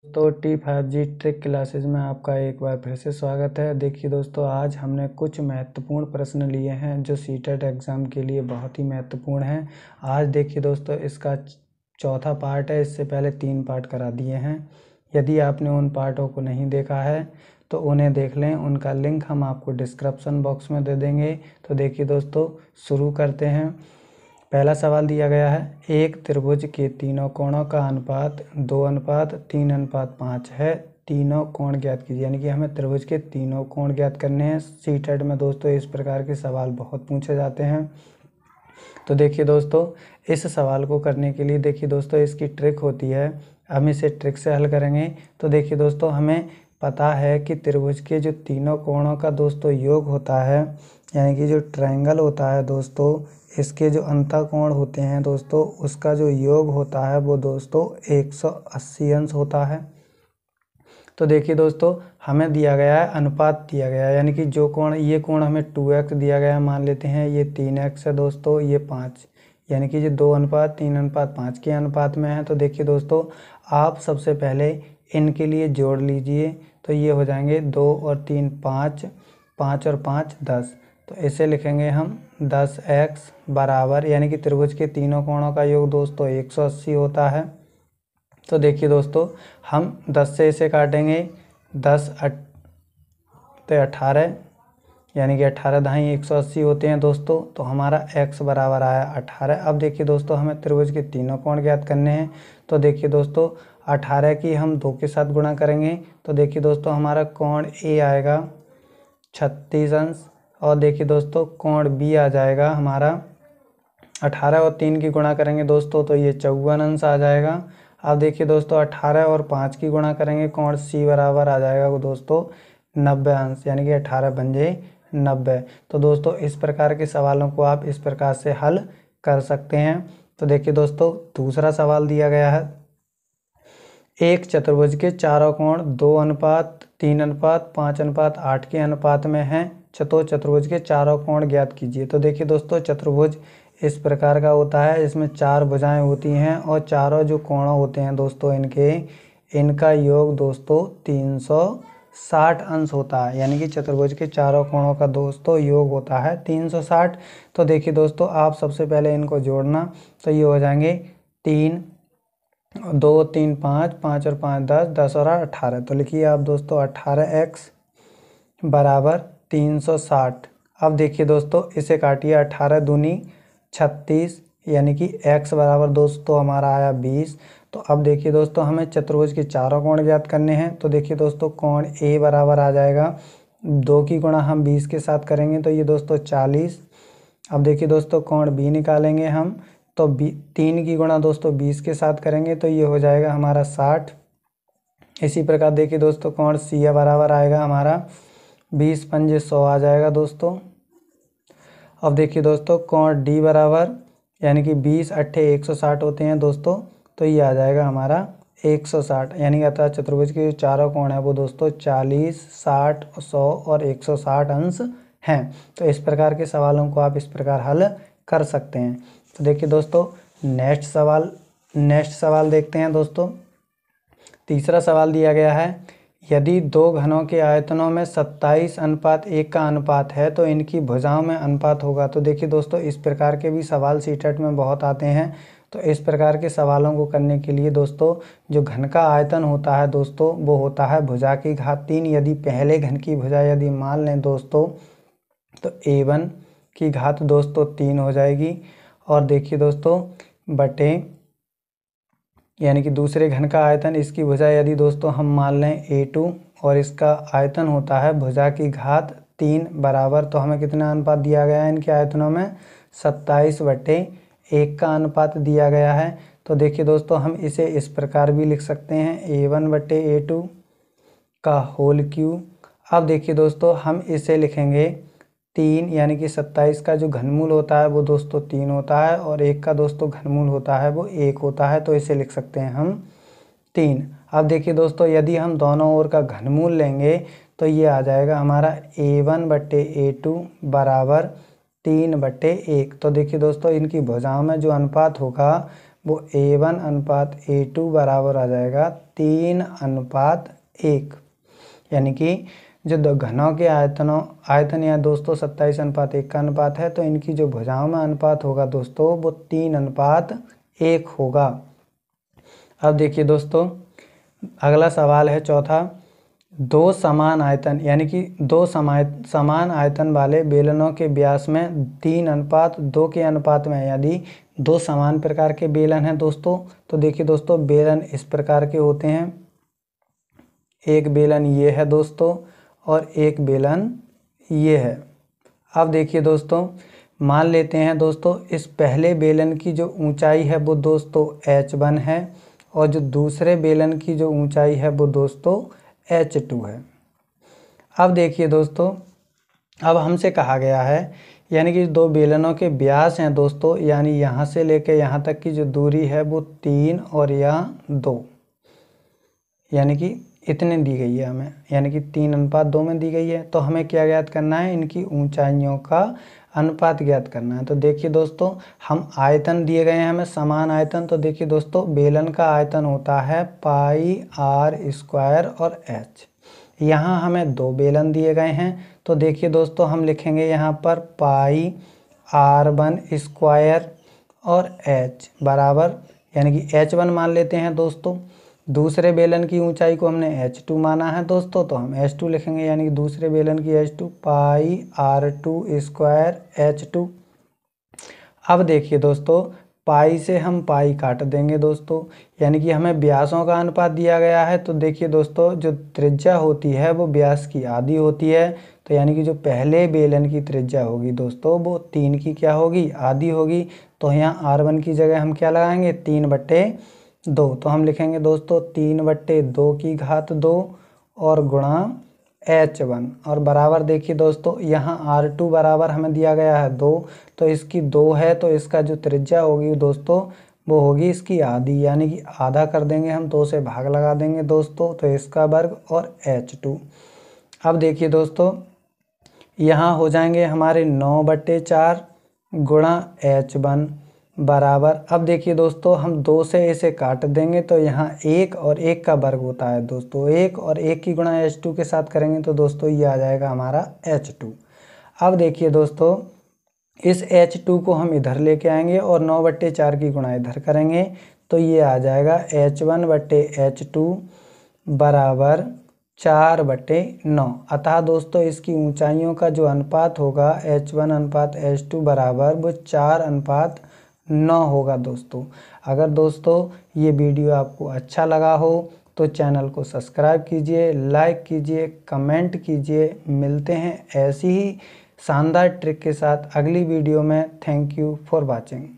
तो T5G trick classes में आपका एक बार फिर से स्वागत है। देखिए दोस्तों, आज हमने कुछ महत्वपूर्ण प्रश्न लिए हैं जो सीटेट एग्ज़ाम के लिए बहुत ही महत्वपूर्ण हैं। आज देखिए दोस्तों, इसका चौथा पार्ट है। इससे पहले 3 पार्ट करा दिए हैं। यदि आपने उन पार्टों को नहीं देखा है तो उन्हें देख लें। उनका लिंक हम आपको डिस्क्रिप्शन बॉक्स में दे देंगे। तो देखिए दोस्तों, शुरू करते हैं। पहला सवाल दिया गया है, एक त्रिभुज के तीनों कोणों का अनुपात 2:3:5 है। तीनों कोण ज्ञात कीजिए। यानी कि हमें त्रिभुज के तीनों कोण ज्ञात करने हैं। सीटेट में दोस्तों इस प्रकार के सवाल बहुत पूछे जाते हैं। तो देखिए दोस्तों, इस सवाल को करने के लिए देखिए दोस्तों, इसकी ट्रिक होती है। हम इसे ट्रिक से हल करेंगे। तो देखिए दोस्तों, हमें पता है कि त्रिभुज के जो तीनों कोणों का दोस्तों योग होता है, यानी कि जो ट्रायंगल होता है दोस्तों, इसके जो अंतःकोण होते हैं दोस्तों, उसका जो योग होता है वो दोस्तों 180 अंश होता है। तो देखिए दोस्तों, हमें दिया गया है, अनुपात दिया गया है, यानी कि जो कोण, ये कोण हमें 2x दिया गया है, मान लेते हैं ये 3x है दोस्तों, ये 5, यानी कि जो 2:3:5 के अनुपात में है। तो देखिए दोस्तों, आप सबसे पहले इनके लिए जोड़ लीजिए। तो ये हो जाएंगे 2 और 3 5, 5 और 5 10। तो इसे लिखेंगे हम 10x बराबर, यानी कि त्रिभुज के तीनों कोणों का योग दोस्तों 180 होता है। तो देखिए दोस्तों, हम 10 से इसे काटेंगे, 10 तो 18, यानी कि 18 दाहीं 180 होते हैं दोस्तों। तो हमारा x बराबर आया 18। अब देखिए दोस्तों, हमें त्रिभुज के तीनों कोण ज्ञात करने हैं। तो देखिए दोस्तों, 18 की हम 2 के साथ गुणा करेंगे। तो देखिए दोस्तों, हमारा कोण A आएगा 36 अंश, और देखिए दोस्तों कोण B आ जाएगा हमारा 18 और 3 की गुणा करेंगे दोस्तों, तो ये 54 अंश आ जाएगा। अब देखिए दोस्तों, 18 और 5 की गुणा करेंगे, कोण C बराबर आ जाएगा वो दोस्तों 90 अंश, यानी कि 18 पंजे 90। तो दोस्तों, इस प्रकार के सवालों को आप इस प्रकार से हल कर सकते हैं। तो देखिए दोस्तों, दूसरा सवाल दिया गया है, एक चतुर्भुज के चारों कोण 2:3:5:8 के अनुपात में हैं। चतुर्भुज के चारों कोण ज्ञात कीजिए। तो देखिए दोस्तों, चतुर्भुज इस प्रकार का होता है, इसमें 4 भुजाएं होती हैं और चारों जो कोण होते हैं दोस्तों इनका योग दोस्तों 360 अंश होता है। यानी कि चतुर्भुज के चारों कोणों का दोस्तों योग होता है 360। तो देखिए दोस्तों, आप सबसे पहले इनको जोड़ना। तो ये हो जाएंगे 3, 2, 3, 5, 5 और 5 10, 10 और 18। तो लिखिए आप दोस्तों 18x बराबर 360। अब देखिए दोस्तों, इसे काटिए, 18 दूनी 36, यानी कि x बराबर दोस्तों हमारा आया 20। तो अब देखिए दोस्तों, हमें चतुर्भुज के चारों कोण ज्ञात करने हैं। तो देखिए दोस्तों, कोण A बराबर आ जाएगा 2 की गुणा हम 20 के साथ करेंगे, तो ये दोस्तों 40। अब देखिए दोस्तों, कोण B निकालेंगे हम, तो 3 की गुणा दोस्तों 20 के साथ करेंगे, तो ये हो जाएगा हमारा 60। इसी प्रकार देखिए दोस्तों, कोण C बराबर आएगा हमारा 20 पंजे 100 आ जाएगा दोस्तों। अब देखिए दोस्तों, कोण D बराबर, यानी कि 20 अट्ठे 160 होते हैं दोस्तों, तो ये आ जाएगा हमारा 160। यानी कि अतः चतुर्भुज के जो चारों कोण है वो दोस्तों 40, 60, 100 और 160 अंश हैं। तो इस प्रकार के सवालों को आप इस प्रकार हल कर सकते हैं। तो देखिए दोस्तों, नेक्स्ट सवाल देखते हैं दोस्तों। तीसरा सवाल दिया गया है, यदि दो घनों के आयतनों में 27:1 का अनुपात है तो इनकी भुजाओं में अनुपात होगा। तो देखिए दोस्तों, इस प्रकार के भी सवाल सीटेट में बहुत आते हैं। तो इस प्रकार के सवालों को करने के लिए दोस्तों, जो घन का आयतन होता है दोस्तों, वो होता है भुजा की घात 3। यदि पहले घन की भुजा यदि मान लें दोस्तों, तो A1 की घात दोस्तों 3 हो जाएगी। और देखिए दोस्तों, बटे, यानी कि दूसरे घन का आयतन, इसकी भुजा यदि दोस्तों हम मान लें A2 और इसका आयतन होता है भुजा की घात 3 बराबर, तो हमें कितना अनुपात दिया गया है इनके आयतनों में, 27/1 का अनुपात दिया गया है। तो देखिए दोस्तों, हम इसे इस प्रकार भी लिख सकते हैं, A1/A2 का होल क्यूब। अब देखिए दोस्तों, हम इसे लिखेंगे 3, यानी कि 27 का जो घनमूल होता है वो दोस्तों 3 होता है, और 1 का दोस्तों घनमूल होता है वो 1 होता है। तो इसे लिख सकते हैं हम 3। अब देखिए दोस्तों, यदि हम दोनों ओर का घनमूल लेंगे तो ये आ जाएगा हमारा A1/A2 बराबर 3/1। तो देखिए दोस्तों, इनकी भुजाओं में जो अनुपात होगा वो A1:A2 बराबर आ जाएगा 3:1, यानी कि जो दो घनों के आयतन यहाँ दोस्तों 27:1 का अनुपात है, तो इनकी जो भुजाओं में अनुपात होगा दोस्तों वो 3:1 होगा। अब देखिए दोस्तों अगला सवाल है चौथा, दो समान आयतन यानी कि दो समान आयतन वाले बेलनों के व्यास में 3:2 के अनुपात में, यदि दो समान प्रकार के बेलन हैं दोस्तों, तो देखिए दोस्तों बेलन इस प्रकार के होते हैं। एक बेलन ये है दोस्तों और एक बेलन ये है। अब देखिए दोस्तों मान लेते हैं दोस्तों इस पहले बेलन की जो ऊंचाई है वो दोस्तों h1 है और जो दूसरे बेलन की जो ऊंचाई है वो दोस्तों h2 है। अब देखिए दोस्तों अब हमसे कहा गया है यानी कि दो बेलनों के व्यास हैं दोस्तों, यानी यहाँ से लेके यहाँ तक की जो दूरी है वो 3 और यहाँ 2, यानी कि इतने दी गई है हमें, यानी कि 3:2 में दी गई है। तो हमें क्या ज्ञात करना है, इनकी ऊंचाइयों का अनुपात ज्ञात करना है। तो देखिए दोस्तों हम आयतन दिए गए हैं हमें समान आयतन, तो देखिए दोस्तों बेलन का आयतन होता है πr² और h। यहाँ हमें दो बेलन दिए गए हैं, तो देखिए दोस्तों हम लिखेंगे यहाँ पर πr1² और h बराबर, यानी कि h1 मान लेते हैं दोस्तों। दूसरे बेलन की ऊंचाई को हमने h2 माना है दोस्तों, तो हम h2 लिखेंगे, यानी कि दूसरे बेलन की h2 πr2² h2। अब देखिए दोस्तों पाई से हम पाई काट देंगे दोस्तों, यानी कि हमें व्यासों का अनुपात दिया गया है। तो देखिए दोस्तों जो त्रिज्या होती है वो व्यास की आधी होती है, तो यानी कि जो पहले बेलन की त्रिज्या होगी दोस्तों वो 3 की क्या होगी, आधी होगी। तो यहाँ r1 की जगह हम क्या लगाएंगे 3/2, तो हम लिखेंगे दोस्तों 3/2 की घात 2 और गुणा h1 और बराबर देखिए दोस्तों यहाँ r2 बराबर हमें दिया गया है 2, तो इसकी 2 है, तो इसका जो त्रिज्या होगी दोस्तों वो होगी इसकी आधी, यानी कि आधा कर देंगे हम, 2 से भाग लगा देंगे दोस्तों, तो इसका वर्ग और h2। अब देखिए दोस्तों यहाँ हो जाएंगे हमारे 9/4 गुणा h1 बराबर, अब देखिए दोस्तों हम 2 से इसे काट देंगे, तो यहाँ 1 और 1 का वर्ग होता है दोस्तों, 1 और 1 की गुणा h2 के साथ करेंगे तो दोस्तों ये आ जाएगा हमारा h2। अब देखिए दोस्तों इस h2 को हम इधर लेके आएंगे और 9/4 की गुणा इधर करेंगे, तो ये आ जाएगा h1/h2 बराबर 4/9। अतः दोस्तों इसकी ऊंचाइयों का जो अनुपात होगा h1:h2 बराबर वो 4:9 होगा दोस्तों। अगर दोस्तों ये वीडियो आपको अच्छा लगा हो तो चैनल को सब्सक्राइब कीजिए, लाइक कीजिए, कमेंट कीजिए। मिलते हैं ऐसी ही शानदार ट्रिक के साथ अगली वीडियो में। Thank you for watching.